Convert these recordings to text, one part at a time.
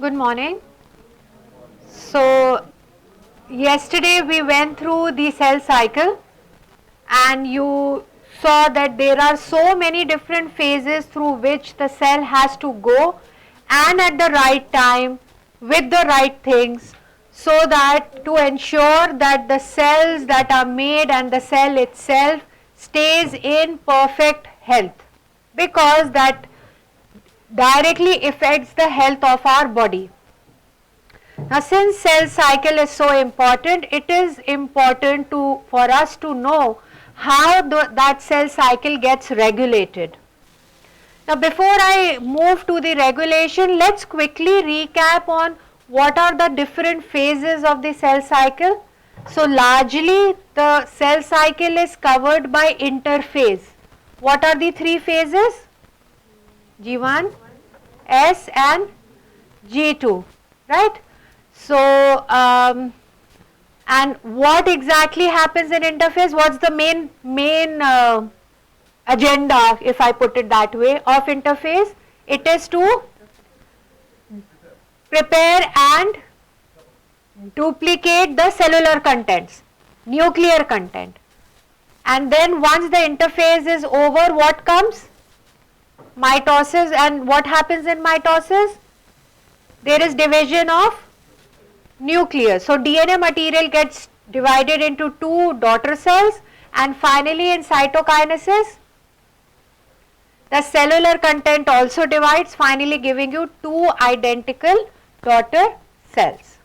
Good morning. So, yesterday we went through the cell cycle and you saw that there are so many different phases through which the cell has to go and at the right time with the right things, so that to ensure that the cells that are made and the cell itself stays in perfect health, because that directly affects the health of our body. Now, since cell cycle is so important, it is important for us to know how that cell cycle gets regulated. Now, before I move to the regulation, let's quickly recap on what are the different phases of the cell cycle. So, largely the cell cycle is covered by interphase. What are the three phases? G1, S and G2, right? So, and what exactly happens in interphase? What's the main agenda, if I put it that way, of interphase? It is to prepare and duplicate the cellular contents, nuclear content. And then once the interphase is over, what comes? Mitosis. And what happens in mitosis? There is division of nucleus. So, DNA material gets divided into two daughter cells, and finally in cytokinesis the cellular content also divides, finally giving you two identical daughter cells.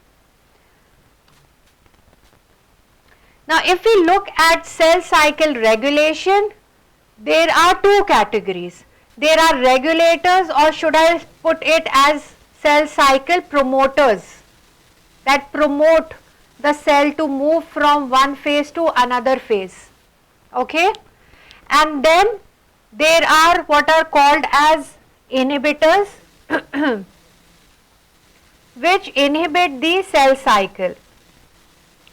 Now, if we look at cell cycle regulation, there are two categories. There are regulators, or should I put it as cell cycle promoters, that promote the cell to move from one phase to another phase. Okay? And then there are what are called as inhibitors which inhibit the cell cycle,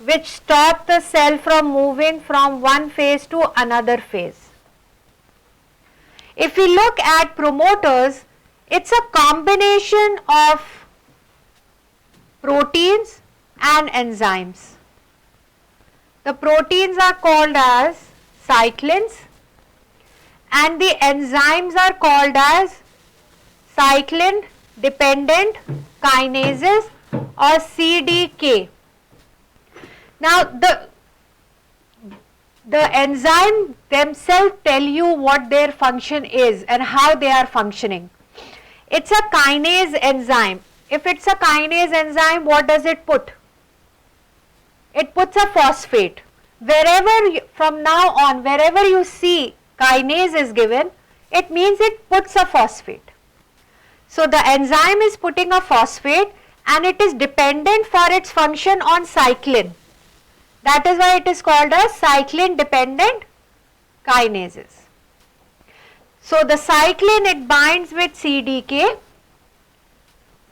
which stop the cell from moving from one phase to another phase. If we look at promoters, it's a combination of proteins and enzymes. The proteins are called as cyclins and the enzymes are called as cyclin dependent kinases or CDK. Now the enzyme themselves tell you what their function is and how they are functioning. It's a kinase enzyme. If it's a kinase enzyme, what does it put? It puts a phosphate. From now on, wherever you see kinase is given, it means it puts a phosphate. So the enzyme is putting a phosphate and it is dependent for its function on cyclin. That is why it is called as cyclin dependent kinases. So the cyclin, it binds with CDK.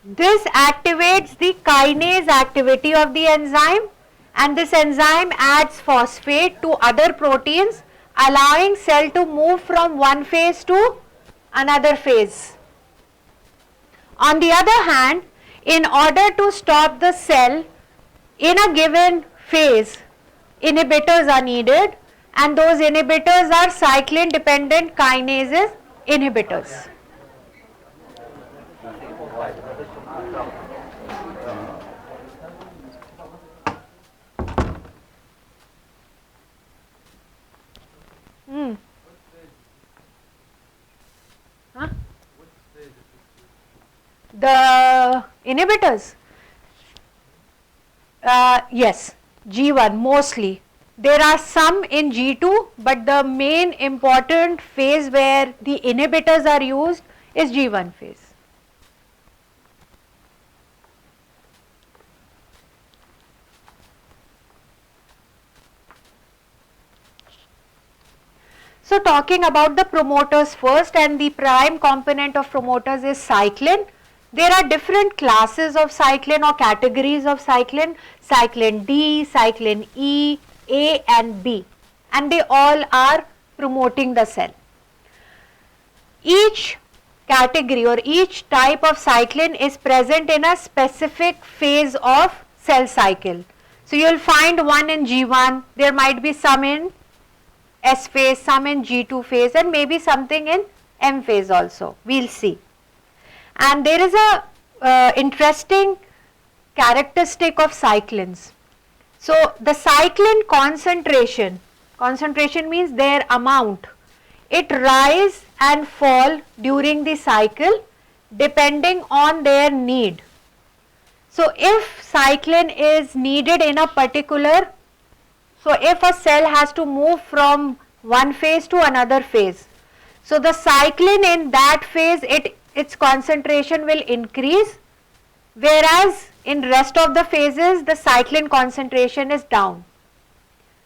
This activates the kinase activity of the enzyme and this enzyme adds phosphate to other proteins, allowing cell to move from one phase to another phase. On the other hand, in order to stop the cell in a given phase, inhibitors are needed and those inhibitors are cyclin dependent kinases inhibitors. Huh? The inhibitors, yes, G1 mostly. There are some in G2, but the main important phase where the inhibitors are used is G1 phase. So talking about the promoters first, and the prime component of promoters is cyclin. There are different classes of cyclin or categories of cyclin, cyclin D, cyclin E, A and B, and they all are promoting the cell. Each category or each type of cyclin is present in a specific phase of cell cycle. So you will find one in G1, there might be some in S phase, some in G2 phase and maybe something in M phase also, we will see. And there is a interesting characteristic of cyclins. So the cyclin concentration means their amount, it rise and fall during the cycle depending on their need. So if cyclin is needed in a particular, so if a cell has to move from one phase to another phase, so the cyclin in that phase, its concentration will increase, whereas in rest of the phases the cyclin concentration is down.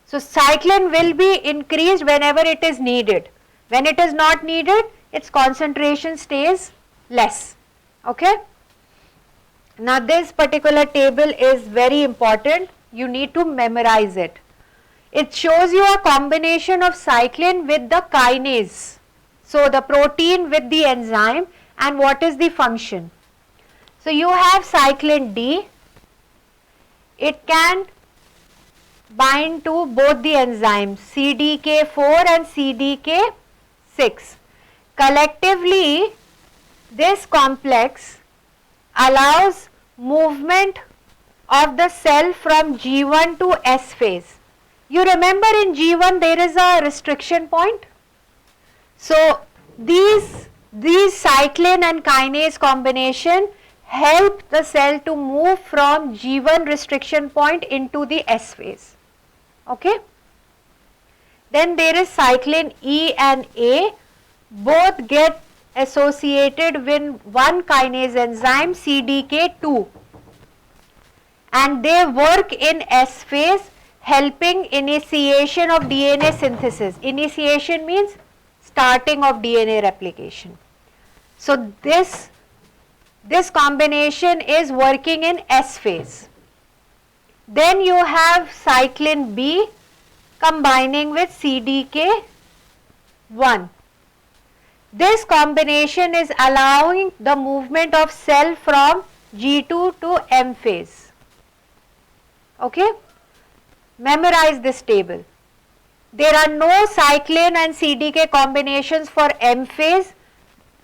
So cyclin will be increased whenever it is needed. When it is not needed, its concentration stays less. Okay. Now this particular table is very important. You need to memorize it. It shows you a combination of cyclin with the kinase. So the protein with the enzyme and what is the function. So you have cyclin D. It can bind to both the enzymes CDK4 and CDK6. Collectively, this complex allows movement of the cell from G1 to S phase. You remember in G1 there is a restriction point. So these cyclin and kinase combination help the cell to move from G1 restriction point into the S phase. Okay. Then there is cyclin E and A, both get associated with one kinase enzyme CDK2 and they work in S phase, helping initiation of DNA synthesis. Initiation means starting of DNA replication. So this combination is working in S phase. Then you have cyclin B combining with CDK1. This combination is allowing the movement of cell from G2 to M phase. Okay, memorize this table. There are no cyclin and CDK combinations for M phase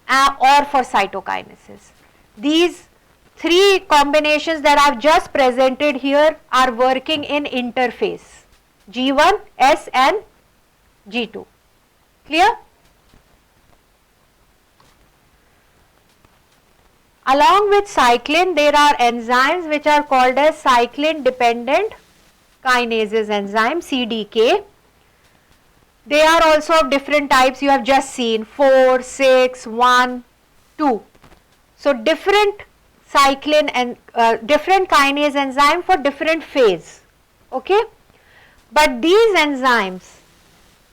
or for cytokinesis. These three combinations that I have just presented here are working in interphase, G1, S and G2. Clear? Along with cyclin, there are enzymes which are called as cyclin dependent kinases enzyme, CDK. They are also of different types, you have just seen 4, 6, 1, 2. So different cyclin and different kinase enzyme for different phase. Okay? But these enzymes,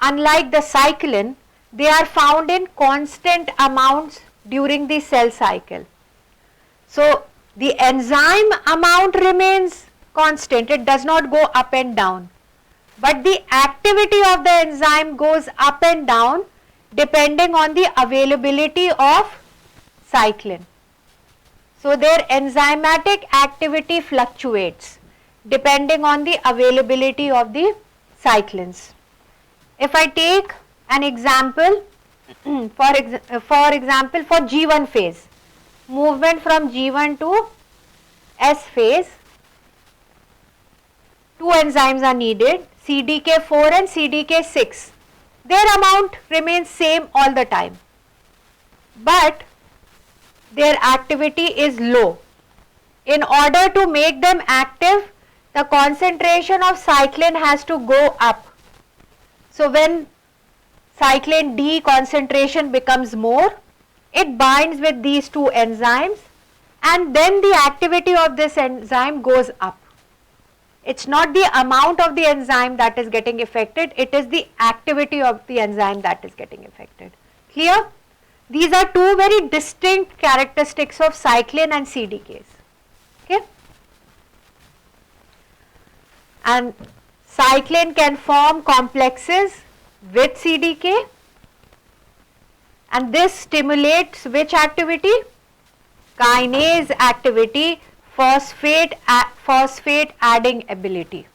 unlike the cyclin, they are found in constant amounts during the cell cycle. So the enzyme amount remains constant, it does not go up and down. But the activity of the enzyme goes up and down depending on the availability of cyclin. So their enzymatic activity fluctuates depending on the availability of the cyclins. If I take an example, for example for G1 phase, movement from G1 to S phase, two enzymes are needed, CDK4 and CDK6. Their amount remains same all the time, but their activity is low. In order to make them active, the concentration of cyclin has to go up. So when cyclin D concentration becomes more, it binds with these two enzymes and then the activity of this enzyme goes up. It's not the amount of the enzyme that is getting affected, it is the activity of the enzyme that is getting affected. Clear? These are two very distinct characteristics of cyclin and CDKs. Okay? And cyclin can form complexes with CDK, and this stimulates which activity? Kinase activity, phosphate adding ability.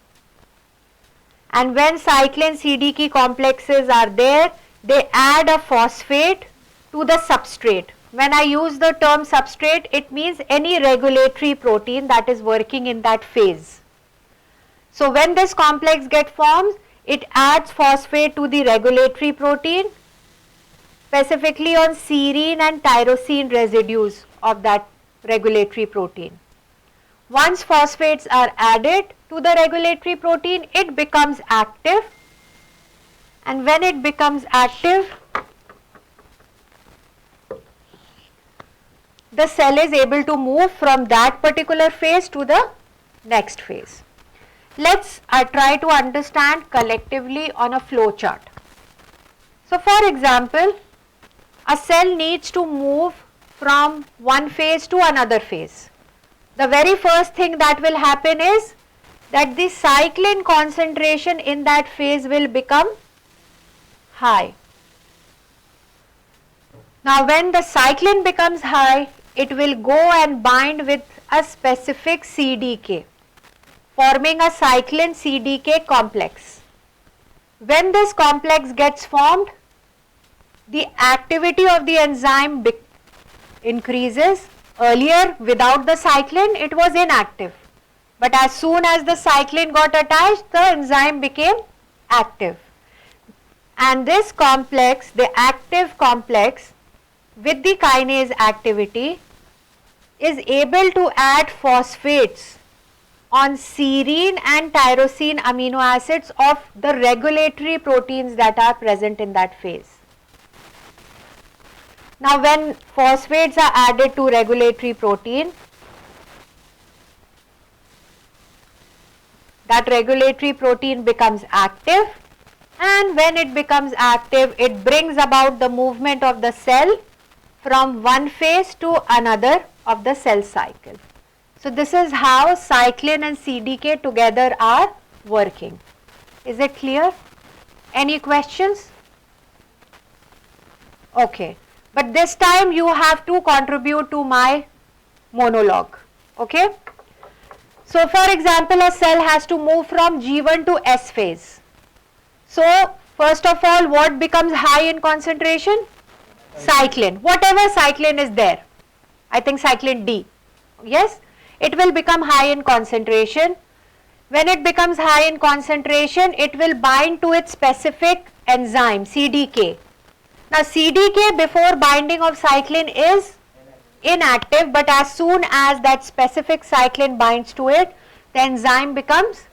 And when cyclin CDK complexes are there, they add a phosphate to the substrate. When I use the term substrate, it means any regulatory protein that is working in that phase. So when this complex gets formed, it adds phosphate to the regulatory protein, specifically on serine and tyrosine residues of that regulatory protein. Once phosphates are added to the regulatory protein, it becomes active, and when it becomes active, the cell is able to move from that particular phase to the next phase. Let's try to understand collectively on a flow chart. So for example, a cell needs to move from one phase to another phase. The very first thing that will happen is that the cyclin concentration in that phase will become high. Now when the cyclin becomes high, it will go and bind with a specific CDK, forming a cyclin CDK complex. When this complex gets formed, the activity of the enzyme increases. Earlier, without the cyclin, it was inactive, but as soon as the cyclin got attached, the enzyme became active. And this complex, the active complex with the kinase activity, is able to add phosphates on serine and tyrosine amino acids of the regulatory proteins that are present in that phase. Now when phosphates are added to regulatory protein, that regulatory protein becomes active, and when it becomes active, it brings about the movement of the cell from one phase to another of the cell cycle. So this is how cyclin and CDK together are working. Is it clear? Any questions? Okay, but this time you have to contribute to my monologue. Okay. So for example, a cell has to move from G1 to S phase. So first of all, what becomes high in concentration? Cyclin. Whatever cyclin is there. I think cyclin D. Yes, it will become high in concentration. When it becomes high in concentration, it will bind to its specific enzyme CDK. Now CDK before binding of cyclin is inactive, but as soon as that specific cyclin binds to it, the enzyme becomes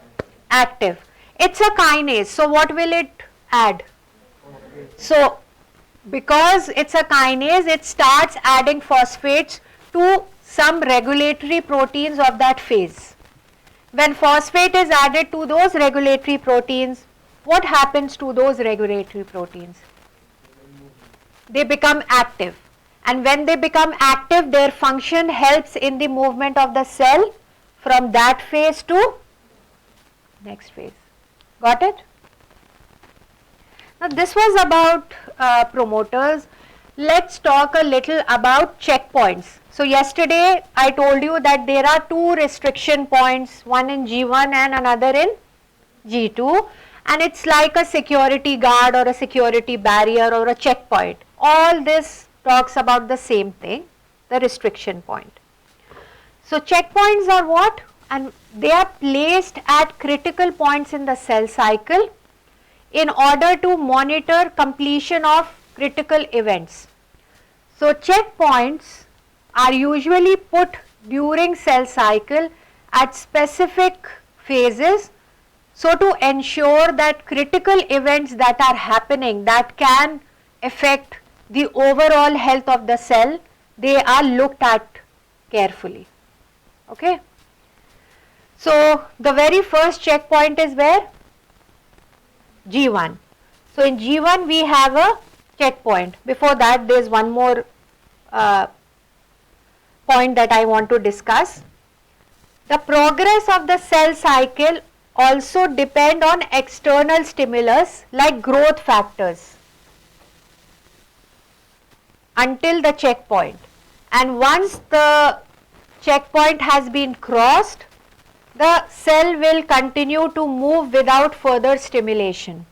active. It's a kinase, so what will it add? So because it's a kinase, it starts adding phosphates to some regulatory proteins of that phase. When phosphate is added to those regulatory proteins, what happens to those regulatory proteins? They become active. And when they become active, their function helps in the movement of the cell from that phase to next phase. Got it? Now this was about promoters. Let's talk a little about checkpoints. So yesterday I told you that there are two restriction points, one in G1 and another in G2, and it's like a security guard or a security barrier or a checkpoint. All this talks about the same thing, the restriction point. So checkpoints are what? And they are placed at critical points in the cell cycle in order to monitor completion of critical events. So checkpoints are usually put during cell cycle at specific phases, so to ensure that critical events that are happening that can affect the overall health of the cell, they are looked at carefully. Okay. So the very first checkpoint is where? G1. So in G1 we have a checkpoint. Before that there is one more point that I want to discuss. The progress of the cell cycle also depend on external stimulus like growth factors until the checkpoint, and once the checkpoint has been crossed, the cell will continue to move without further stimulation.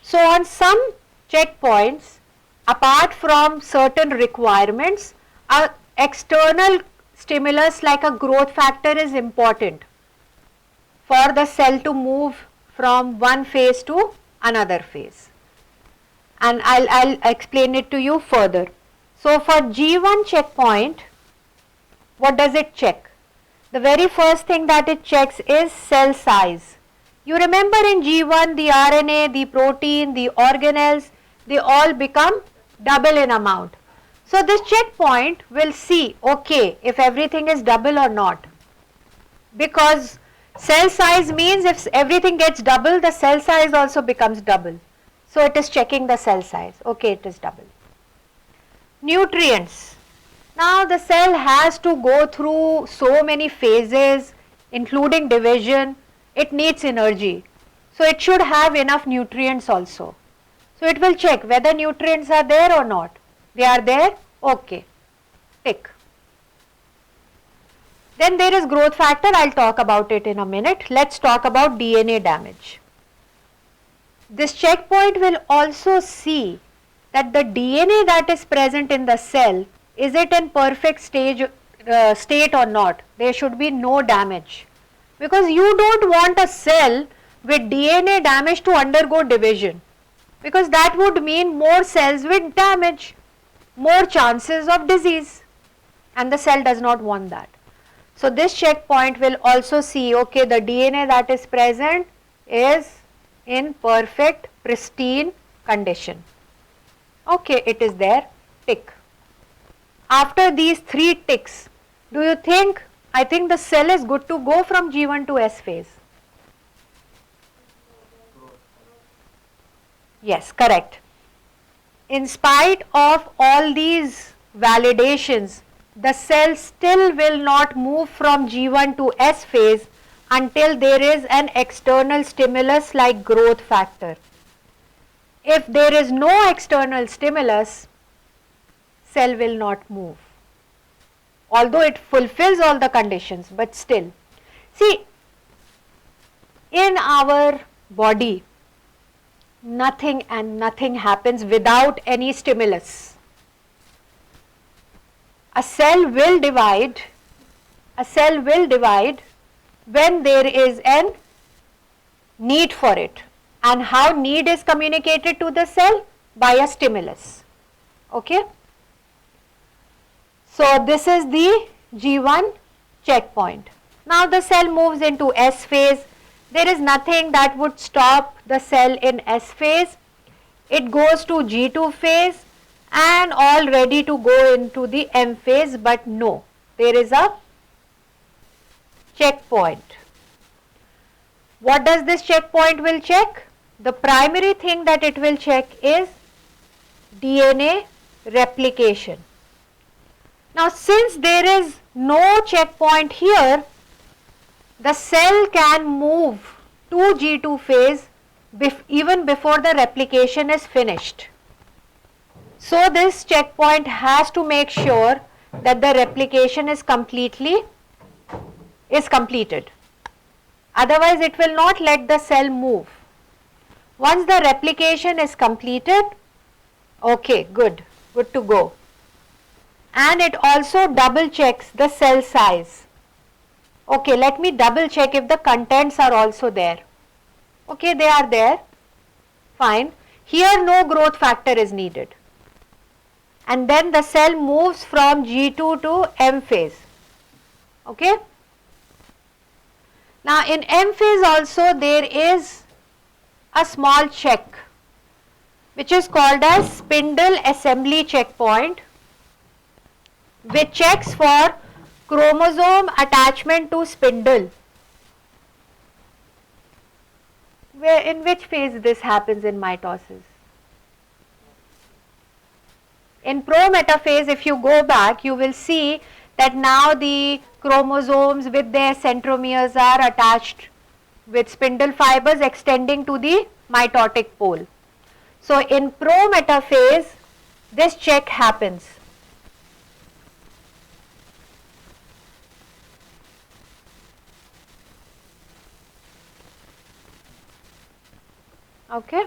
So on some checkpoints, apart from certain requirements, a external stimulus like a growth factor is important for the cell to move from one phase to another phase, and I'll explain it to you further. So for G1 checkpoint, what does it check? The very first thing that it checks is cell size. You remember in G1 the RNA, the protein, the organelles, they all become double in amount. So this checkpoint will see, okay, if everything is double or not, because cell size means if everything gets double, the cell size also becomes double. So it is checking the cell size, okay, it is double. Nutrients. Now the cell has to go through so many phases including division, it needs energy. So it should have enough nutrients also. So it will check whether nutrients are there or not. They are there, okay, tick. Then there is growth factor, I'll talk about it in a minute. Let's talk about DNA damage. This checkpoint will also see that the DNA that is present in the cell, is it in perfect state or not? There should be no damage, because you don't want a cell with DNA damage to undergo division, because that would mean more cells with damage, more chances of disease, and the cell does not want that. So this checkpoint will also see, okay, the DNA that is present is in perfect pristine condition. Okay, it is there, tick. After these 3 ticks, do you think, I think the cell is good to go from G1 to S phase? Yes, correct. In spite of all these validations, the cell still will not move from G1 to S phase until there is an external stimulus like growth factor. If there is no external stimulus, cell will not move. although it fulfills all the conditions, but still. See, in our body, nothing and nothing happens without any stimulus. A cell will divide when there is an need for it. And how need is communicated to the cell? By a stimulus. Okay? So this is the G1 checkpoint. Now the cell moves into S phase. There is nothing that would stop the cell in S phase. It goes to G2 phase and all ready to go into the M phase, but no, there is a checkpoint. What does this checkpoint will check? The primary thing that it will check is DNA replication. Now since there is no checkpoint here, the cell can move to G2 phase even before the replication is finished. So this checkpoint has to make sure that the replication is completed. Otherwise it will not let the cell move. Once the replication is completed, okay, good to go. And it also double checks the cell size. Okay, let me double check if the contents are also there. Okay, they are there. Fine. Here no growth factor is needed. And then the cell moves from G2 to M phase. Okay. Now in M phase also there is a small check which is called as spindle assembly checkpoint, which checks for chromosome attachment to spindle. In which phase this happens in mitosis? In prometaphase, if you go back, you will see that now the chromosomes with their centromeres are attached with spindle fibers extending to the mitotic pole. So in prometaphase, this check happens. Okay.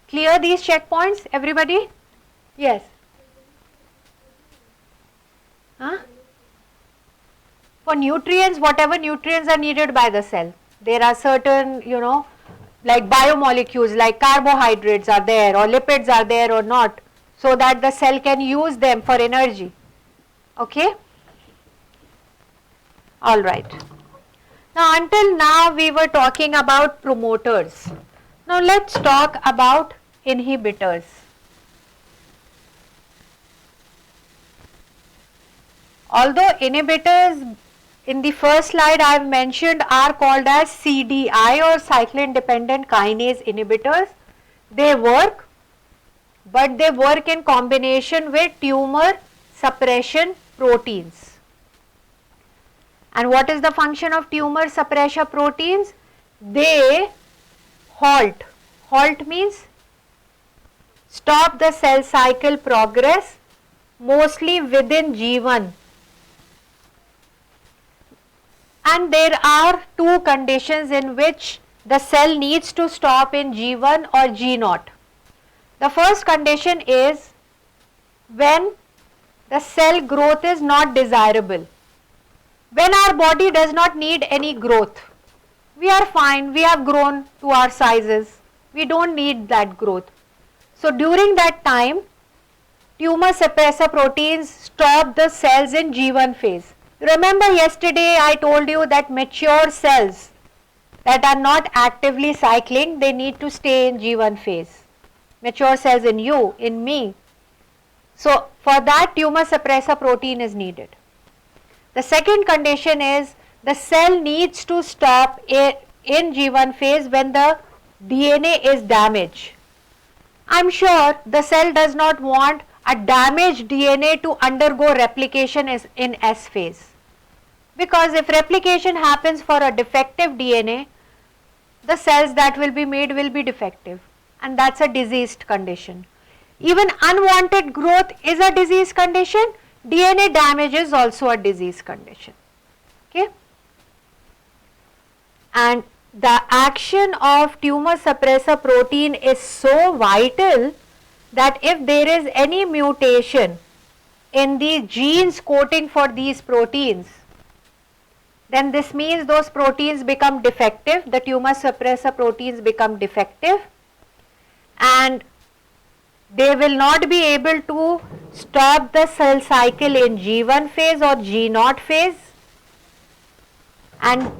Clear these checkpoints, everybody? Yes. Huh? For nutrients, whatever nutrients are needed by the cell, there are certain, like biomolecules like carbohydrates are there or lipids are there or not, so that the cell can use them for energy. Okay? Alright. Now until now we were talking about promoters. Now let's talk about inhibitors. Although inhibitors in the first slide I have mentioned are called as CDI or cyclin dependent kinase inhibitors, they work, but they work in combination with tumor suppression proteins. And what is the function of tumor suppressor proteins? They halt. Halt means stop the cell cycle progress mostly within G1. And there are two conditions in which the cell needs to stop in G1 or G0. The first condition is when the cell growth is not desirable. When our body does not need any growth, we are fine, we have grown to our sizes, we don't need that growth. So during that time, tumor suppressor proteins stop the cells in G1 phase. Remember yesterday I told you that mature cells that are not actively cycling, they need to stay in G1 phase. Mature cells in you, in me. So for that tumor suppressor protein is needed. The second condition is the cell needs to stop in G1 phase when the DNA is damaged. I am sure the cell does not want a damaged DNA to undergo replication in S phase. Because if replication happens for a defective DNA, the cells that will be made will be defective, and that's a diseased condition. Even unwanted growth is a disease condition DNA damage is also a disease condition. Okay. And the action of tumor suppressor protein is so vital that if there is any mutation in the genes coding for these proteins, then this means those proteins become defective, the tumor suppressor proteins become defective, and they will not be able to stop the cell cycle in G1 phase or G0 phase, and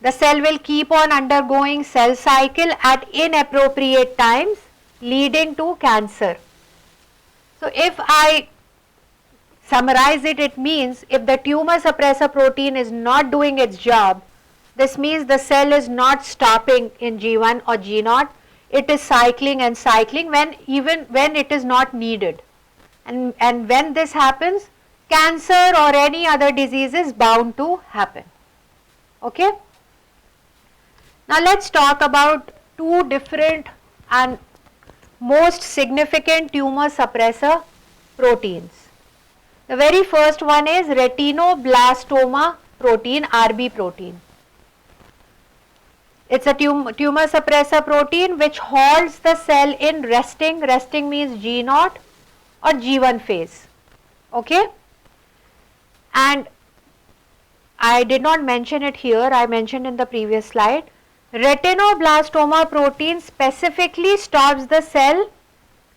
the cell will keep on undergoing cell cycle at inappropriate times, leading to cancer. So if I summarize it, it means if the tumor suppressor protein is not doing its job, this means the cell is not stopping in G1 or G0, it is cycling and cycling even when it is not needed. And when this happens, cancer or any other disease is bound to happen. Okay? Now let's talk about two different and most significant tumor suppressor proteins. The very first one is retinoblastoma protein, RB protein. It's a tumor suppressor protein which halts the cell in resting means G0 or G1 phase. Okay? And I did not mention it here, I mentioned in the previous slide. Retinoblastoma protein specifically stops the cell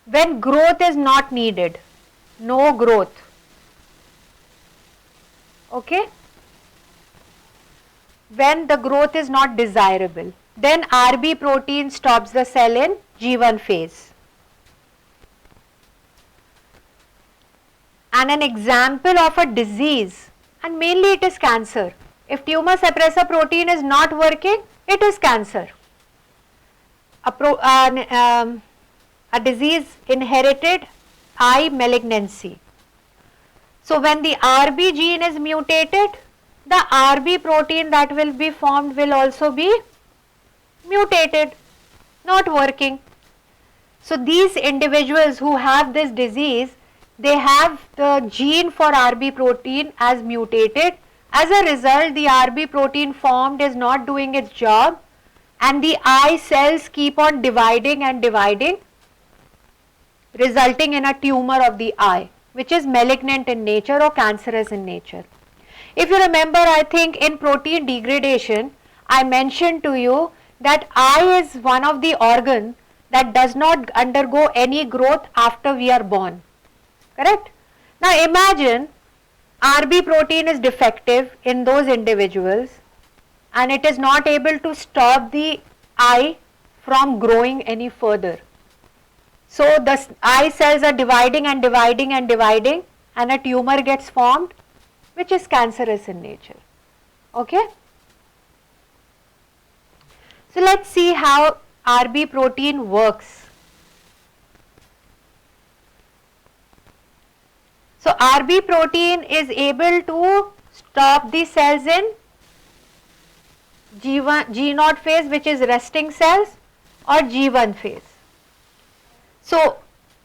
when growth is not needed, no growth. Okay? When the growth is not desirable, then RB protein stops the cell in G1 phase. And an example of a disease, and mainly it is cancer. If tumor suppressor protein is not working, it is cancer. A disease inherited eye malignancy. So when the RB gene is mutated, the RB protein that will be formed will also be mutated, not working. So these individuals who have this disease, they have the gene for RB protein as mutated. As a result, the RB protein formed is not doing its job, and the eye cells keep on dividing and dividing, resulting in a tumor of the eye, which is malignant in nature or cancerous in nature. If you remember, I think in protein degradation, I mentioned to you that eye is one of the organs that does not undergo any growth after we are born. Correct? Now imagine RB protein is defective in those individuals and it is not able to stop the eye from growing any further. So the eye cells are dividing and dividing and dividing, and a tumor gets formed which is cancerous in nature. Okay? So let's see how RB protein works. So RB protein is able to stop the cells in G0 phase, which is resting cells, or G1 phase. So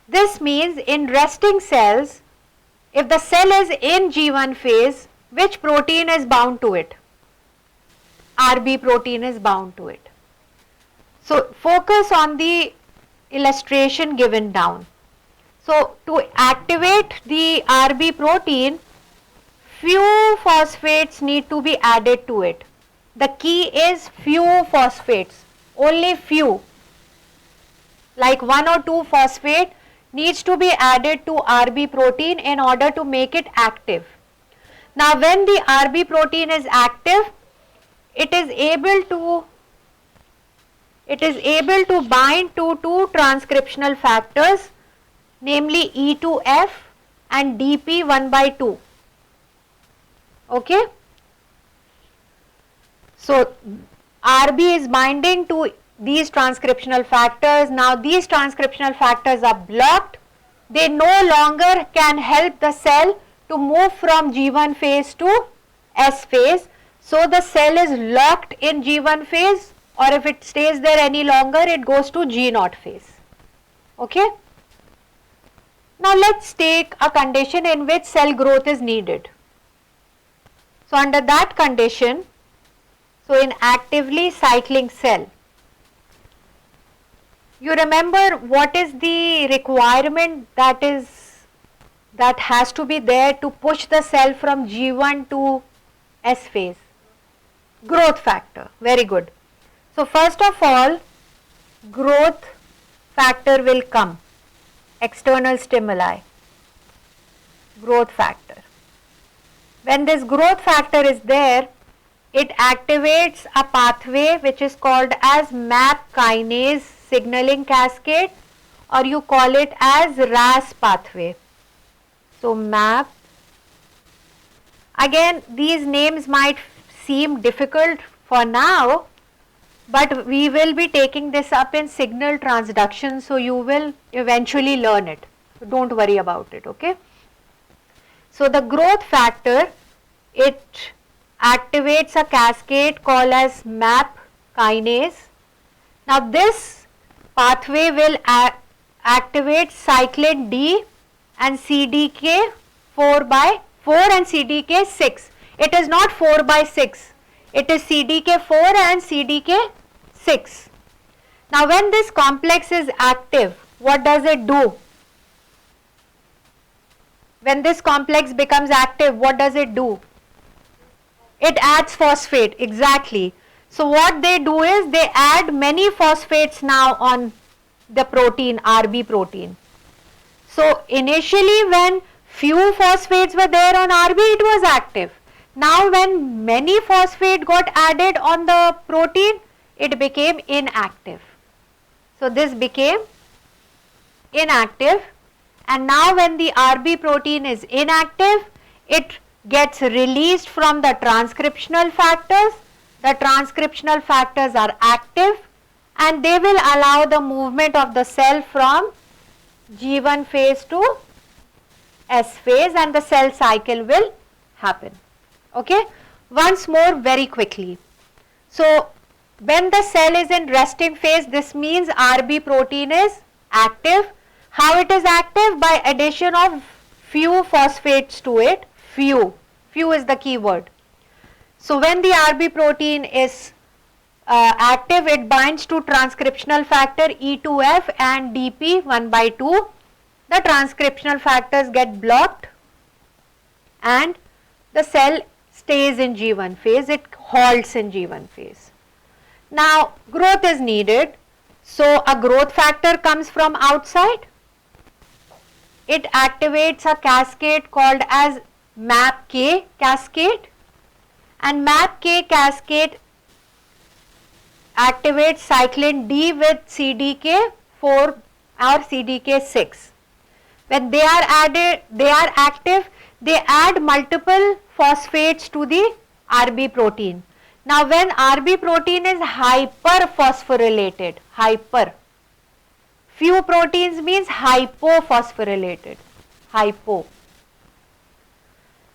this means in resting cells, if the cell is in G1 phase, which protein is bound to it? RB protein is bound to it. So focus on the illustration given down. So to activate the RB protein, few phosphates need to be added to it. The key is few phosphates, only few, like 1 or 2 phosphate needs to be added to RB protein in order to make it active. Now when the RB protein is active, it is able to bind to 2 transcriptional factors, namely E2F and DP1/2. Okay? So RB is binding to these transcriptional factors. Now these transcriptional factors are blocked. They no longer can help the cell to move from G1 phase to S phase. So the cell is locked in G1 phase, or if it stays there any longer, it goes to G0 phase. Okay? Now let's take a condition in which cell growth is needed. So under that condition, so in actively cycling cell, you remember what is the requirement that has to be there to push the cell from G1 to S phase? Growth factor. Very good. So first of all, growth factor will come. External stimuli. Growth factor. When this growth factor is there, it activates a pathway which is called as MAP kinase signaling cascade, or you call it as RAS pathway. So MAP, again these names might seem difficult for now, but we will be taking this up in signal transduction, so you will eventually learn it. So don't worry about it, okay? So the growth factor, it activates a cascade called as MAP kinase. Now this pathway will activate cyclin D and CDK 4 and CDK 6. It is not 4 by 6. It is CDK 4 and CDK 6. Now when this complex is active, what does it do? When this complex becomes active, what does it do? It adds phosphate, exactly. So what they do is they add many phosphates now on the protein, RB protein. So initially when few phosphates were there on RB, it was active. Now when many phosphate got added on the protein, it became inactive. So this became inactive, and now when the RB protein is inactive, it gets released from the transcriptional factors. The transcriptional factors are active and they will allow the movement of the cell from G1 phase to S phase, and the cell cycle will happen. Okay, once more very quickly. So when the cell is in resting phase, this means RB protein is active. How it is active? By addition of few phosphates to it. Few is the key word. So when the RB protein is active, it binds to transcriptional factor E2F and DP 1 by 2. The transcriptional factors get blocked and the cell stays in G1 phase, it halts in G1 phase. Now growth is needed, so a growth factor comes from outside. It activates a cascade called as MAPK cascade, and MAPK cascade activates cyclin D with CDK 4 or CDK 6. When they are active, they add multiple phosphates to the RB protein. Now when RB protein is hyperphosphorylated, few proteins means hypophosphorylated, hypo.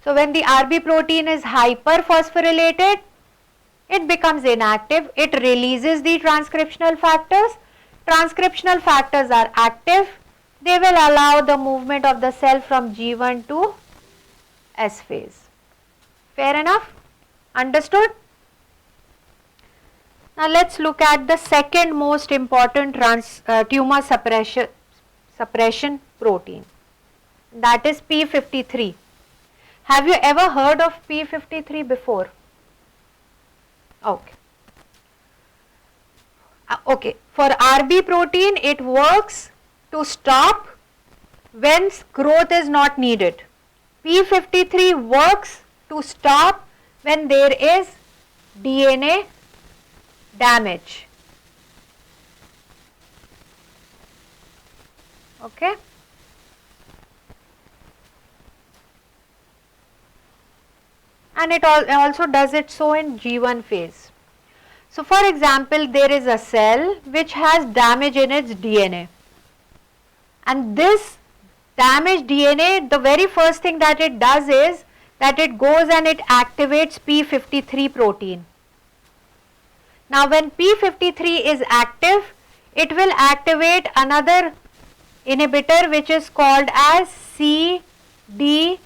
So when the RB protein is hyperphosphorylated, it becomes inactive, it releases the transcriptional factors. Transcriptional factors are active, they will allow the movement of the cell from G1 to S phase. Fair enough? Understood? Now let's look at the second most important tumor suppression protein, that is P53. Have you ever heard of P53 before? Okay. Okay, for RB protein it works to stop when growth is not needed. P53 works to stop when there is DNA damage. Okay. And it also does it so in G1 phase. So for example, there is a cell which has damage in its DNA, and this damaged DNA, the very first thing that it does is that it goes and it activates P53 protein. Now when P53 is active, it will activate another inhibitor which is called as CDKI.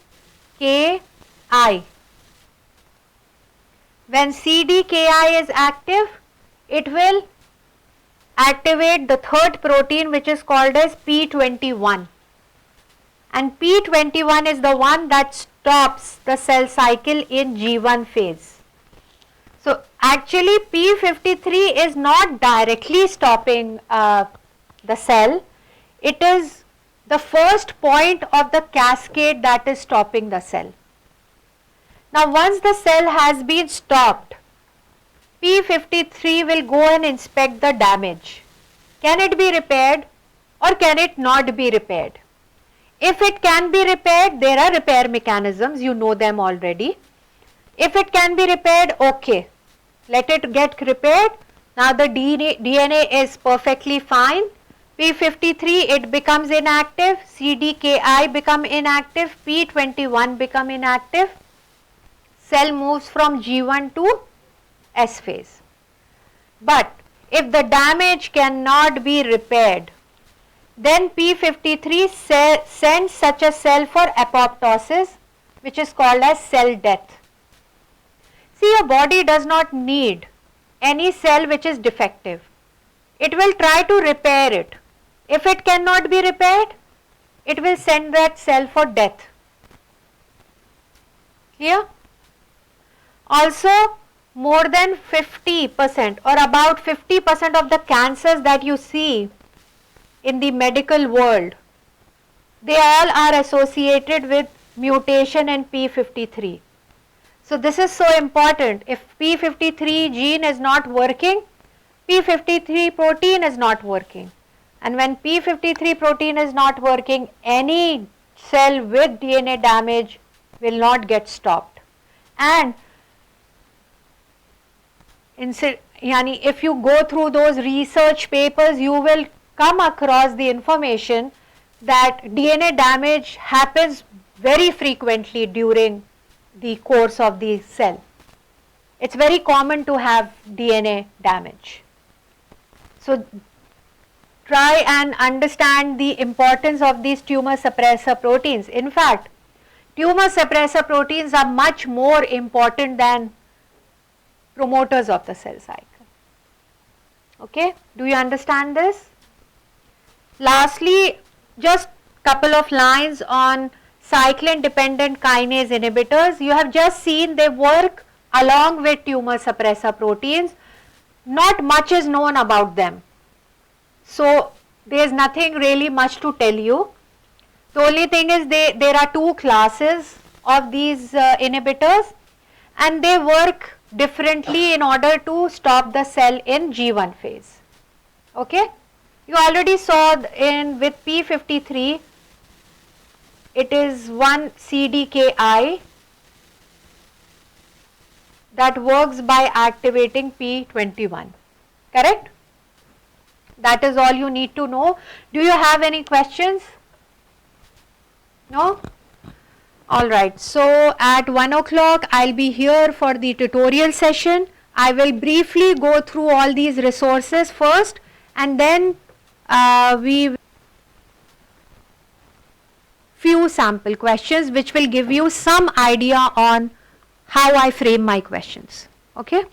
When CDKI is active, it will activate the third protein which is called as P21, and P21 is the one that stops the cell cycle in G1 phase. So actually P53 is not directly stopping the cell, it is the first point of the cascade that is stopping the cell. Now once the cell has been stopped, P53 will go and inspect the damage. Can it be repaired or can it not be repaired? If it can be repaired, there are repair mechanisms, you know them already. If it can be repaired, okay, let it get repaired. Now the DNA is perfectly fine. P53 it becomes inactive, CDKI become inactive, P21 become inactive. Cell moves from G1 to S phase. But if the damage cannot be repaired, then P53 sends such a cell for apoptosis, which is called as cell death. See, your body does not need any cell which is defective. It will try to repair it. If it cannot be repaired, it will send that cell for death. Clear? Also, more than 50% or about 50% of the cancers that you see in the medical world, they all are associated with mutation in P53. So this is so important. If P53 gene is not working, P53 protein is not working. And when P53 protein is not working, any cell with DNA damage will not get stopped. And if you go through those research papers, you will come across the information that DNA damage happens very frequently during the course of the cell. It's very common to have DNA damage. So try and understand the importance of these tumor suppressor proteins. In fact, tumor suppressor proteins are much more important than promoters of the cell cycle. Okay, do you understand this? Lastly, just couple of lines on cyclin dependent kinase inhibitors. You have just seen they work along with tumor suppressor proteins. Not much is known about them. So there is nothing really much to tell you. The only thing is there are two classes of these inhibitors, and they work differently in order to stop the cell in G1 phase. Okay, you already saw with P53 it is one CDKI that works by activating P21, correct? That is all you need to know. Do you have any questions? No? Alright, so at 1 o'clock I will be here for the tutorial session. I will briefly go through all these resources first, and then few sample questions which will give you some idea on how I frame my questions. Okay.